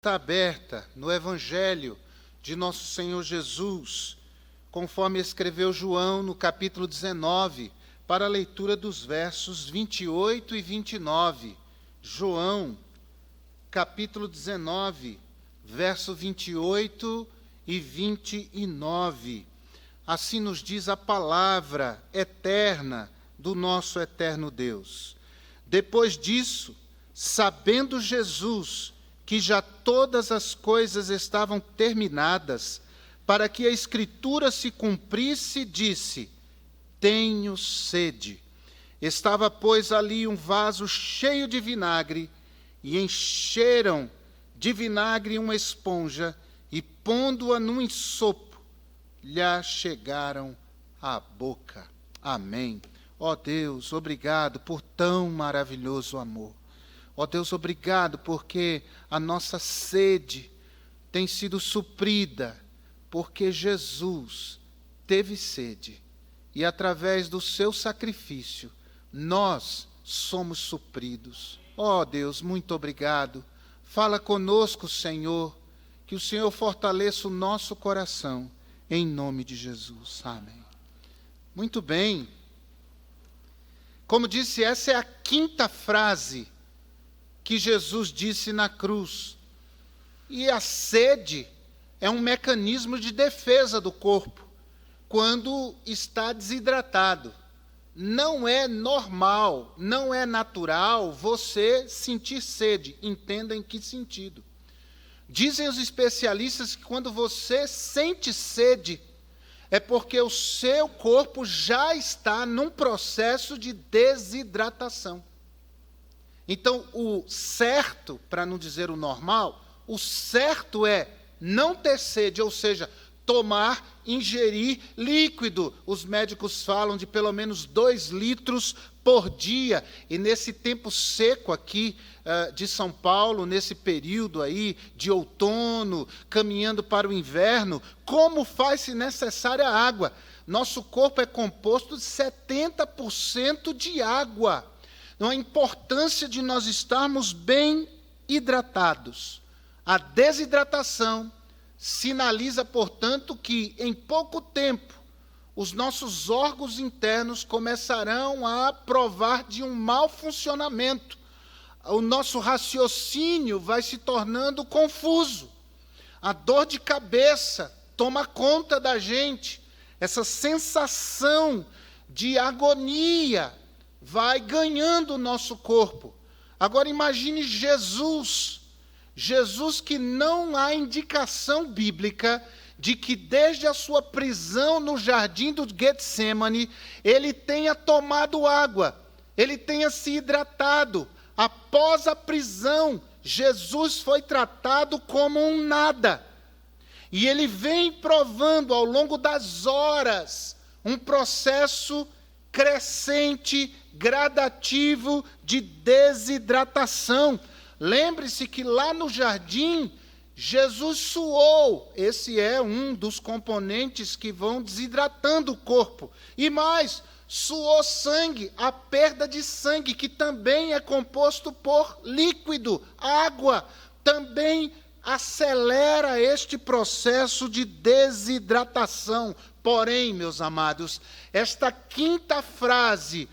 Está aberta no Evangelho de nosso Senhor Jesus, conforme escreveu João no capítulo 19, para a leitura dos versos 28 e 29. João, capítulo 19, verso 28 e 29. Assim nos diz a palavra eterna do nosso eterno Deus. Depois disso, sabendo Jesus que já todas as coisas estavam terminadas, para que a Escritura se cumprisse, disse: tenho sede. Estava, pois, ali um vaso cheio de vinagre, e encheram de vinagre uma esponja, e pondo-a num ensopo, lhe chegaram à boca. Amém. Ó Deus, obrigado por tão maravilhoso amor. Ó Deus, obrigado porque a nossa sede tem sido suprida, porque Jesus teve sede e através do seu sacrifício nós somos supridos. Ó Deus, muito obrigado. Fala conosco, Senhor, que o Senhor fortaleça o nosso coração, em nome de Jesus. Amém. Muito bem. Como disse, essa é a quinta frase que Jesus disse na cruz. E a sede é um mecanismo de defesa do corpo quando está desidratado. Não é normal, não é natural você sentir sede. Entenda em que sentido. Dizem os especialistas que quando você sente sede, é porque o seu corpo já está num processo de desidratação. Então, o certo, para não dizer o normal, o certo é não ter sede, ou seja, ingerir líquido. Os médicos falam de pelo menos 2 litros por dia. E nesse tempo seco aqui de São Paulo, nesse período aí de outono, caminhando para o inverno, como faz-se necessária água? Nosso corpo é composto de 70% de água. Então, a importância de nós estarmos bem hidratados. A desidratação sinaliza, portanto, que em pouco tempo os nossos órgãos internos começarão a provar de um mau funcionamento. O nosso raciocínio vai se tornando confuso. A dor de cabeça toma conta da gente. Essa sensação de agonia vai ganhando o nosso corpo. Agora imagine Jesus que não há indicação bíblica de que desde a sua prisão no jardim do Getsemane, ele tenha tomado água, ele tenha se hidratado. Após a prisão, Jesus foi tratado como um nada. E ele vem provando ao longo das horas um processo crescente, gradativo de desidratação. Lembre-se que lá no jardim, Jesus suou. Esse é um dos componentes que vão desidratando o corpo. E mais, suou sangue, a perda de sangue, que também é composto por líquido, água, também acelera este processo de desidratação. Porém, meus amados, esta quinta frase,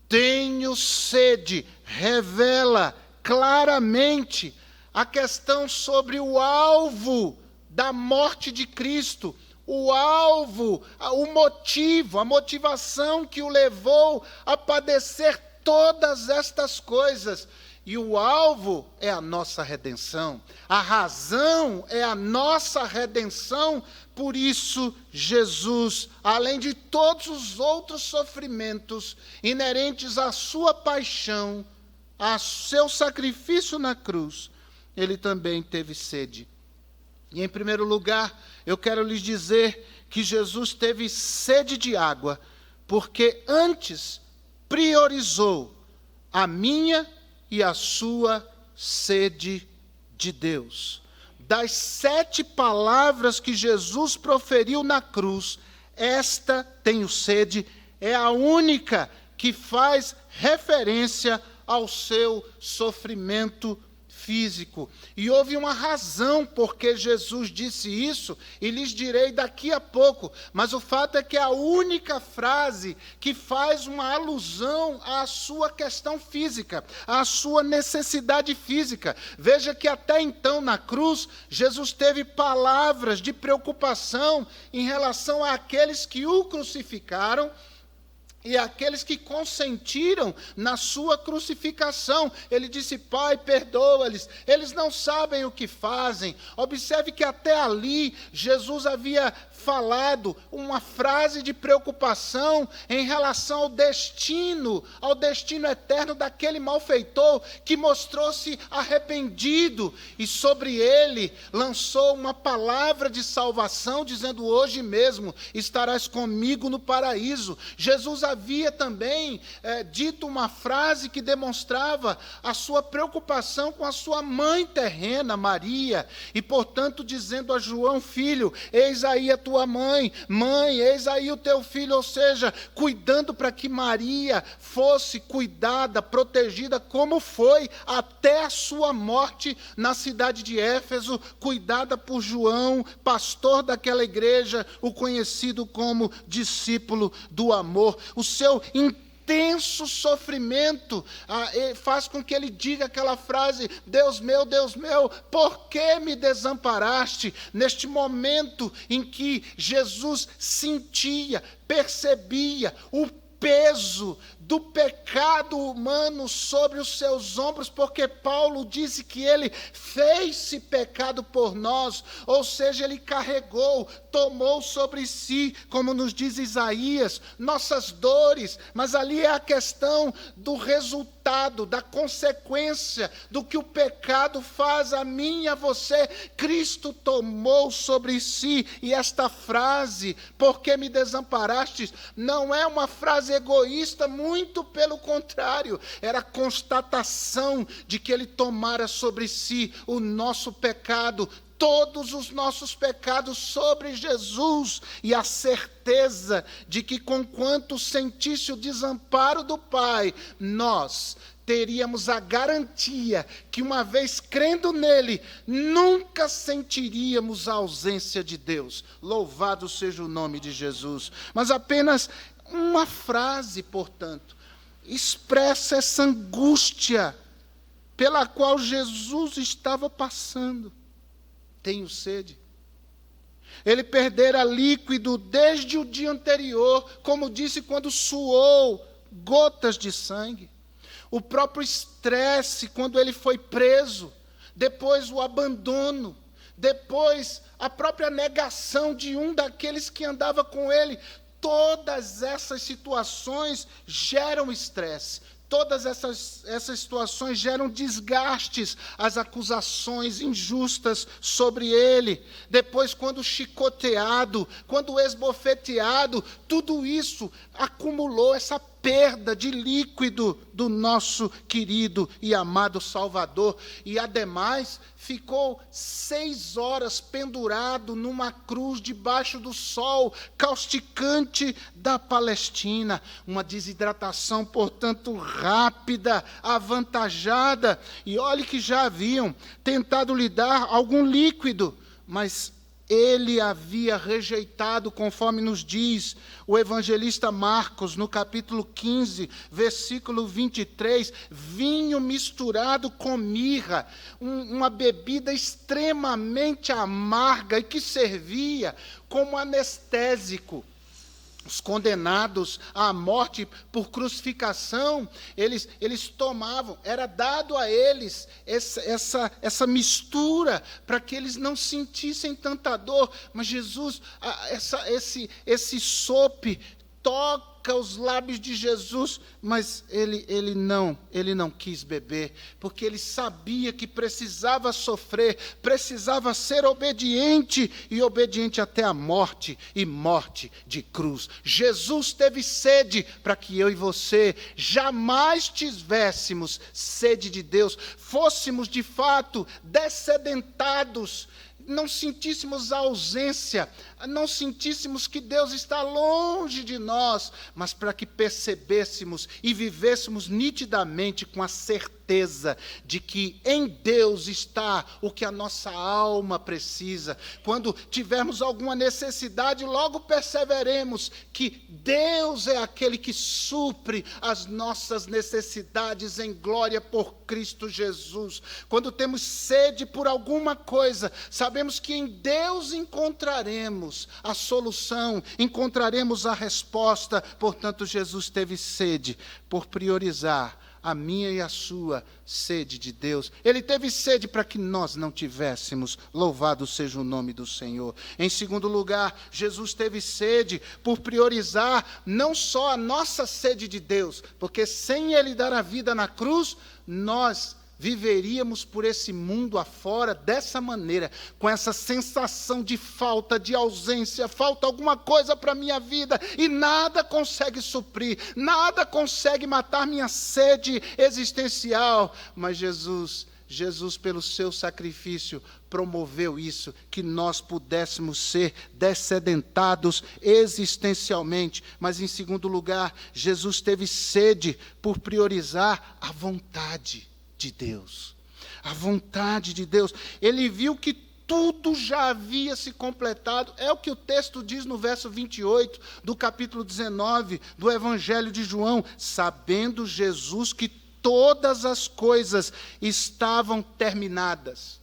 tenho sede, revela claramente a questão sobre o alvo da morte de Cristo, o alvo, o motivo, a motivação que o levou a padecer todas estas coisas. E o alvo é a nossa redenção, a razão é a nossa redenção. Por isso, Jesus, além de todos os outros sofrimentos inerentes à sua paixão, a seu sacrifício na cruz, ele também teve sede. E em primeiro lugar, eu quero lhes dizer que Jesus teve sede de água, porque antes priorizou a minha e a sua sede de Deus. Das 7 palavras que Jesus proferiu na cruz, esta, tenho sede, é a única que faz referência ao seu sofrimento físico. E houve uma razão por que Jesus disse isso, e lhes direi daqui a pouco. Mas o fato é que é a única frase que faz uma alusão à sua questão física, à sua necessidade física. Veja que até então na cruz, Jesus teve palavras de preocupação em relação àqueles que o crucificaram, e aqueles que consentiram na sua crucificação. Ele disse: Pai, perdoa-lhes, eles não sabem o que fazem. Observe que até ali, Jesus havia falado uma frase de preocupação em relação ao destino eterno daquele malfeitor que mostrou-se arrependido, e sobre ele lançou uma palavra de salvação, dizendo: hoje mesmo estarás comigo no paraíso. Jesus havia também dito uma frase que demonstrava a sua preocupação com a sua mãe terrena, Maria, e portanto dizendo a João: filho, eis aí a tua mãe, eis aí o teu filho, ou seja, cuidando para que Maria fosse cuidada, protegida, como foi até a sua morte na cidade de Éfeso, cuidada por João, pastor daquela igreja, o conhecido como discípulo do amor. O seu intenso sofrimento faz com que ele diga aquela frase: Deus meu, por que me desamparaste? Neste momento em que Jesus sentia, percebia o peso do pecado humano sobre os seus ombros, porque Paulo disse que ele fez-se pecado por nós, ou seja, ele carregou, tomou sobre si, como nos diz Isaías, nossas dores. Mas ali é a questão do resultado, da consequência do que o pecado faz a mim e a você. Cristo tomou sobre si, e esta frase, por que me desamparastes, não é uma frase egoísta, muito pelo contrário, era a constatação de que ele tomara sobre si o nosso pecado, todos os nossos pecados sobre Jesus, e a certeza de que, conquanto sentisse o desamparo do Pai, nós teríamos a garantia que, uma vez crendo nele, nunca sentiríamos a ausência de Deus. Louvado seja o nome de Jesus. Mas apenas uma frase, portanto, expressa essa angústia pela qual Jesus estava passando. Tenho sede. Ele perdera líquido desde o dia anterior, como disse, quando suou gotas de sangue. O próprio estresse, quando ele foi preso. Depois o abandono. Depois a própria negação de um daqueles que andava com ele. Todas essas situações geram estresse. Todas essas situações geram desgastes, as acusações injustas sobre ele. Depois, quando chicoteado, quando esbofeteado, tudo isso acumulou essa perda de líquido do nosso querido e amado Salvador. E, ademais, ficou 6 horas pendurado numa cruz debaixo do sol causticante da Palestina. Uma desidratação, portanto, rápida, avantajada. E olhe que já haviam tentado lhe dar algum líquido, mas ele havia rejeitado, conforme nos diz o evangelista Marcos, no capítulo 15, versículo 23, vinho misturado com mirra, uma bebida extremamente amarga e que servia como anestésico. Os condenados à morte por crucificação, eles tomavam, era dado a eles essa mistura, para que eles não sentissem tanta dor. Mas Jesus, esse sope toca os lábios de Jesus, mas ele não quis beber, porque ele sabia que precisava sofrer, precisava ser obediente, e obediente até a morte, e morte de cruz. Jesus teve sede para que eu e você jamais tivéssemos sede de Deus, fôssemos de fato dessedentados, não sentíssemos a ausência, não sentíssemos que Deus está longe de nós, mas para que percebêssemos e vivêssemos nitidamente com a certeza certeza de que em Deus está o que a nossa alma precisa. Quando tivermos alguma necessidade, logo perceberemos que Deus é aquele que supre as nossas necessidades em glória por Cristo Jesus. Quando temos sede por alguma coisa, sabemos que em Deus encontraremos a solução, encontraremos a resposta. Portanto, Jesus teve sede por priorizar a minha e a sua sede de Deus. Ele teve sede para que nós não tivéssemos. Louvado seja o nome do Senhor. Em segundo lugar, Jesus teve sede por priorizar não só a nossa sede de Deus, porque sem Ele dar a vida na cruz, nós viveríamos por esse mundo afora dessa maneira, com essa sensação de falta, de ausência, falta alguma coisa para a minha vida, e nada consegue suprir, nada consegue matar minha sede existencial. Mas Jesus, pelo seu sacrifício, promoveu isso, que nós pudéssemos ser dessedentados existencialmente. Mas, em segundo lugar, Jesus teve sede por priorizar a vontade de Deus. A vontade de Deus. Ele viu que tudo já havia se completado. É o que o texto diz no verso 28 do capítulo 19 do Evangelho de João. Sabendo Jesus que todas as coisas estavam terminadas.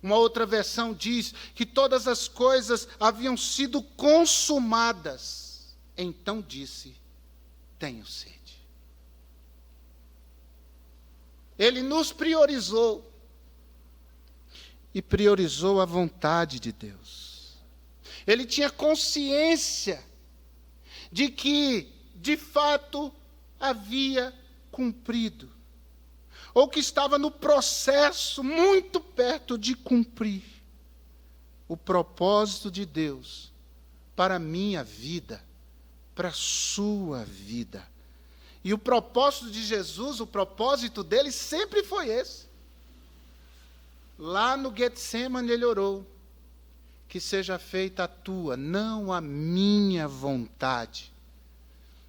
Uma outra versão diz que todas as coisas haviam sido consumadas. Então disse: tenho sede. Ele nos priorizou e priorizou a vontade de Deus. Ele tinha consciência de que, de fato, havia cumprido, ou que estava no processo, muito perto de cumprir, o propósito de Deus para a minha vida, para a sua vida. E o propósito de Jesus, o propósito dele sempre foi esse. Lá no Getsemane ele orou: que seja feita a tua, não a minha vontade.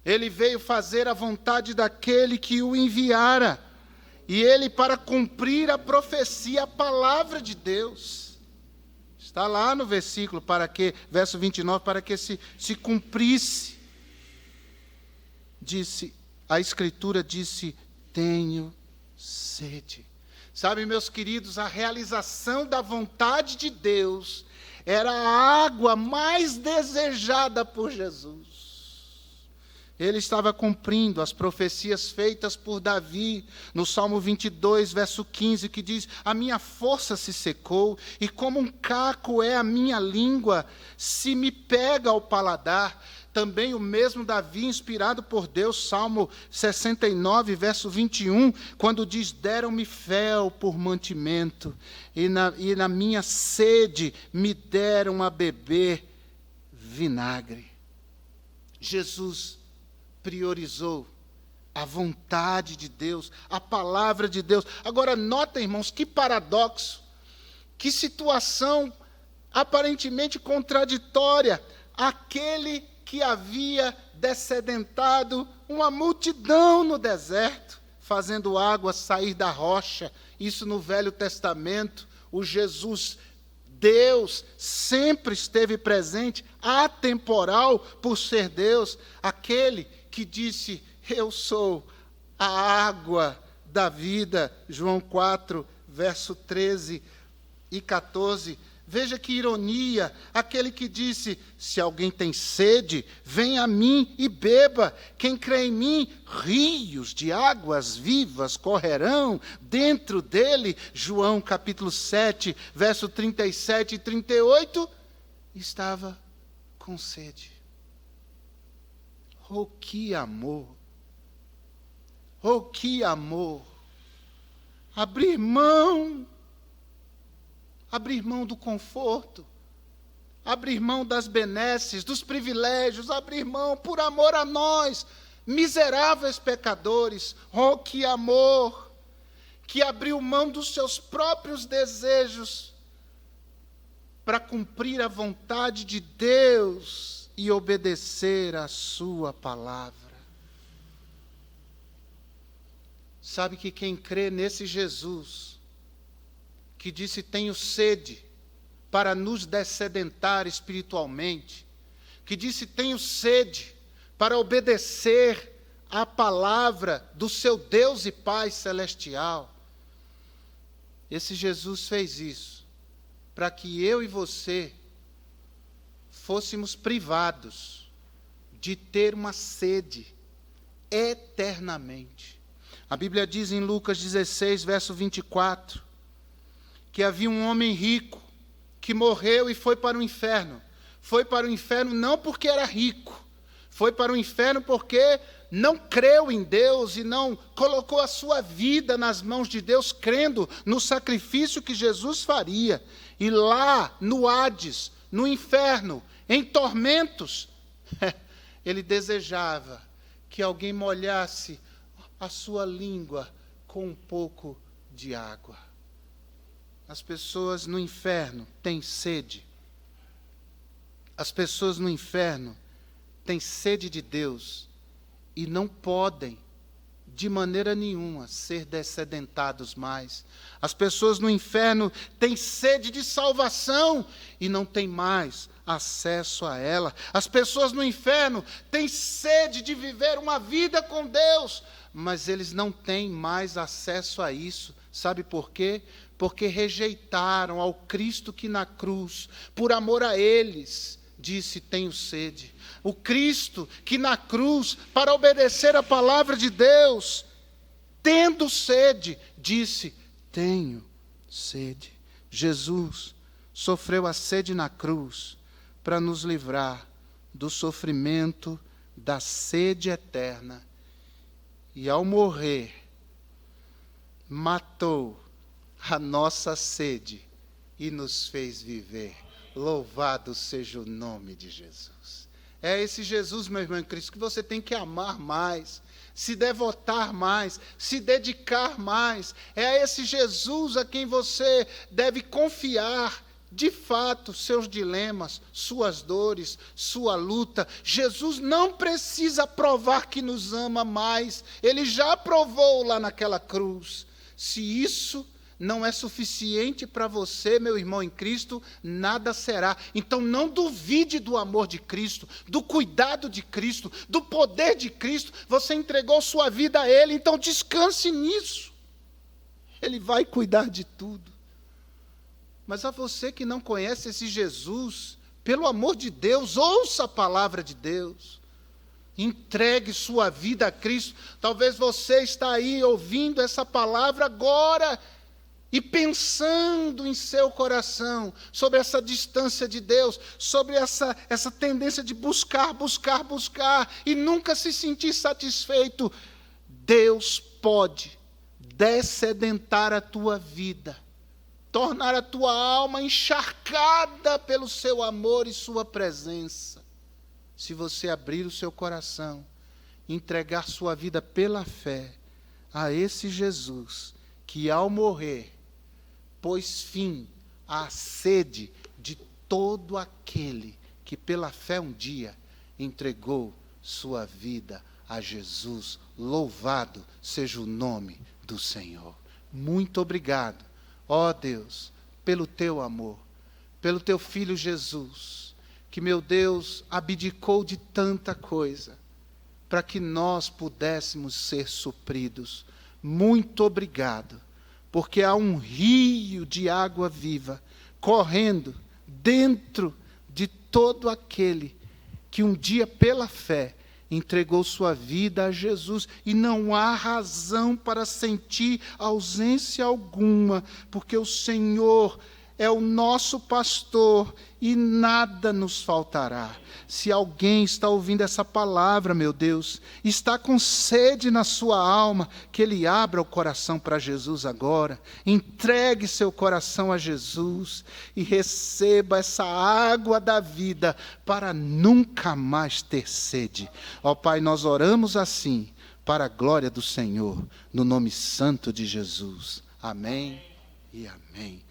Ele veio fazer a vontade daquele que o enviara. E ele, para cumprir a profecia, a palavra de Deus. Está lá no versículo, verso 29, para que se cumprisse. A Escritura disse: tenho sede. Sabe, meus queridos, a realização da vontade de Deus era a água mais desejada por Jesus. Ele estava cumprindo as profecias feitas por Davi, no Salmo 22, verso 15, que diz: a minha força se secou, e como um caco é a minha língua, se me pega ao paladar. Também o mesmo Davi, inspirado por Deus, Salmo 69, verso 21, quando diz: deram-me fel por mantimento, e na minha sede me deram a beber vinagre. Jesus priorizou a vontade de Deus, a palavra de Deus. Agora, notem, irmãos, que paradoxo, que situação aparentemente contraditória. Aquele que havia dessedentado uma multidão no deserto, fazendo água sair da rocha. Isso no Velho Testamento. O Jesus, Deus, sempre esteve presente, atemporal por ser Deus. Aquele que disse: eu sou a água da vida. João 4, verso 13 e 14. Veja que ironia, aquele que disse: se alguém tem sede, venha a mim e beba. Quem crê em mim, rios de águas vivas correrão dentro dele. João capítulo 7, verso 37 e 38, estava com sede. Oh, que amor! Oh, que amor! Abrir mão do conforto, abrir mão das benesses, dos privilégios, abrir mão por amor a nós, miseráveis pecadores. Oh, que amor! Que abriu mão dos seus próprios desejos para cumprir a vontade de Deus e obedecer a sua palavra. Sabe que quem crê nesse Jesus, que disse tenho sede para nos dessedentar espiritualmente, que disse tenho sede para obedecer à palavra do seu Deus e Pai celestial, esse Jesus fez isso para que eu e você fôssemos privados de ter uma sede eternamente. A Bíblia diz em Lucas 16, verso 24, que havia um homem rico que morreu e foi para o inferno. Foi para o inferno não porque era rico, foi para o inferno porque não creu em Deus e não colocou a sua vida nas mãos de Deus, crendo no sacrifício que Jesus faria. E lá, no Hades, no inferno, em tormentos, ele desejava que alguém molhasse a sua língua com um pouco de água. As pessoas no inferno têm sede. As pessoas no inferno têm sede de Deus e não podem, de maneira nenhuma, ser dessedentados mais. As pessoas no inferno têm sede de salvação e não têm mais acesso a ela. As pessoas no inferno têm sede de viver uma vida com Deus, mas eles não têm mais acesso a isso. Sabe por quê? Porque rejeitaram ao Cristo que na cruz, por amor a eles, disse, tenho sede. O Cristo que na cruz, para obedecer a palavra de Deus, tendo sede, disse, tenho sede. Jesus sofreu a sede na cruz para nos livrar do sofrimento, da sede eterna. E ao morrer, matou a nossa sede e nos fez viver. Louvado seja o nome de Jesus. É esse Jesus, meu irmão em Cristo, que você tem que amar mais, se devotar mais, se dedicar mais. É a esse Jesus a quem você deve confiar, de fato, seus dilemas, suas dores, sua luta. Jesus não precisa provar que nos ama mais. Ele já provou lá naquela cruz. Se isso não é suficiente para você, meu irmão em Cristo, nada será. Então não duvide do amor de Cristo, do cuidado de Cristo, do poder de Cristo. Você entregou sua vida a Ele, então descanse nisso. Ele vai cuidar de tudo. Mas a você que não conhece esse Jesus, pelo amor de Deus, ouça a palavra de Deus. Entregue sua vida a Cristo. Talvez você está aí ouvindo essa palavra agora e pensando em seu coração sobre essa distância de Deus, sobre essa tendência de buscar e nunca se sentir satisfeito. Deus pode dessedentar a tua vida, tornar a tua alma encharcada pelo seu amor e sua presença. Se você abrir o seu coração, entregar sua vida pela fé a esse Jesus, que ao morrer, pôs fim à sede de todo aquele que pela fé um dia entregou sua vida a Jesus. Louvado seja o nome do Senhor. Muito obrigado, ó Deus, pelo teu amor, pelo teu Filho Jesus, que, meu Deus, abdicou de tanta coisa, para que nós pudéssemos ser supridos. Muito obrigado, porque há um rio de água viva correndo dentro de todo aquele que um dia, pela fé, entregou sua vida a Jesus, e não há razão para sentir ausência alguma, porque o Senhor é o nosso pastor e nada nos faltará. Se alguém está ouvindo essa palavra, meu Deus, está com sede na sua alma, que ele abra o coração para Jesus agora, entregue seu coração a Jesus e receba essa água da vida para nunca mais ter sede. Ó Pai, nós oramos assim, para a glória do Senhor, no nome santo de Jesus. Amém e amém.